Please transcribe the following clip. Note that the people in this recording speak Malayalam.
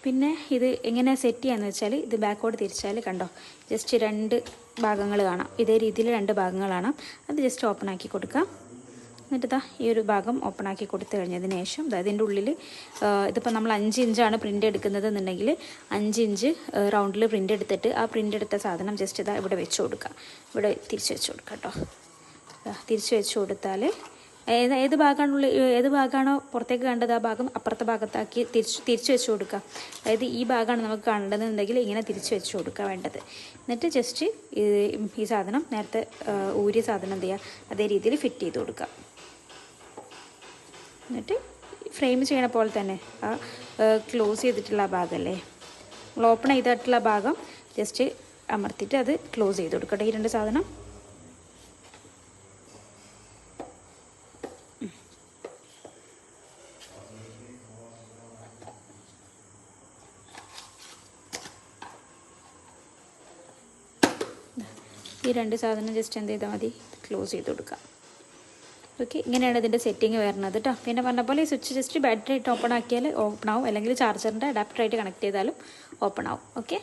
പിന്നെ ഇത് എങ്ങനെ സെറ്റ് ചെയ്യാന്ന് വെച്ചാൽ ഇത് ബാക്കോട്ട് തിരിച്ചാൽ കണ്ടോ ജസ്റ്റ് 2 ഭാഗങ്ങൾ കാണാം. ഇതേ രീതിയിൽ 2 ഭാഗങ്ങളാണ്. അത് ജസ്റ്റ് ഓപ്പൺ ആക്കി കൊടുക്കാം. എന്നിട്ട് ഈ ഒരു ഭാഗം ഓപ്പൺ ആക്കി കൊടുത്തു കഴിഞ്ഞതിന് ശേഷം ഇതിൻ്റെ ഉള്ളിൽ ഇതിപ്പോൾ നമ്മൾ 5 ഇഞ്ചാണ് പ്രിൻ്റ് എടുക്കുന്നത് എന്നുണ്ടെങ്കിൽ 5 ഇഞ്ച് റൗണ്ടിൽ പ്രിൻ്റ് എടുത്തിട്ട് ആ പ്രിൻ്റ് എടുത്ത സാധനം ജസ്റ്റ് ഇവിടെ വെച്ച് കൊടുക്കുക. ഇവിടെ തിരിച്ച് വെച്ച് കൊടുക്കുക കേട്ടോ. തിരിച്ച് വെച്ച് കൊടുത്താൽ ഏത് ഭാഗമാണോ പുറത്തേക്ക് കണ്ടത് ആ ഭാഗം അപ്പുറത്തെ ഭാഗത്താക്കി തിരിച്ച് വെച്ച് കൊടുക്കുക. അതായത് ഈ ഭാഗമാണ് നമുക്ക് കാണേണ്ടതെന്നുണ്ടെങ്കിൽ ഇങ്ങനെ തിരിച്ച് വെച്ച് കൊടുക്കുക വേണ്ടത്. എന്നിട്ട് ജസ്റ്റ് ഈ സാധനം നേരത്തെ ഊരിയ സാധനം എന്ത് ചെയ്യുക അതേ രീതിയിൽ ഫിറ്റ് ചെയ്ത് കൊടുക്കുക. എന്നിട്ട് ഫ്രെയിം ചെയ്യണ പോലെ തന്നെ ആ ക്ലോസ് ചെയ്തിട്ടുള്ള ആ ഭാഗമല്ലേ നമ്മൾ ഓപ്പൺ ചെയ്തിട്ടുള്ള ഭാഗം ജസ്റ്റ് അമർത്തിയിട്ട് അത് ക്ലോസ് ചെയ്ത് കൊടുക്കട്ടെ. ഈ 2 സാധനം ഈ 2 സാധനം ജസ്റ്റ് എന്ത് ചെയ്താൽ മതി ക്ലോസ് ചെയ്ത് കൊടുക്കുക. ഓക്കെ, ഇങ്ങനെയാണ് ഇതിൻ്റെ സെറ്റിങ് വരുന്നത് കേട്ടോ. പിന്നെ പറഞ്ഞ പോലെ ഈ സ്വിച്ച് ജസ്റ്റ് ബാറ്ററി ആയിട്ട് ഓപ്പൺ ആക്കിയാൽ ഓപ്പൺ ആവും, അല്ലെങ്കിൽ ചാർജറിൻ്റെ അഡാപ്റ്ററായിട്ട് കണക്ട് ചെയ്താലും ഓപ്പൺ ആവും. ഓക്കെ.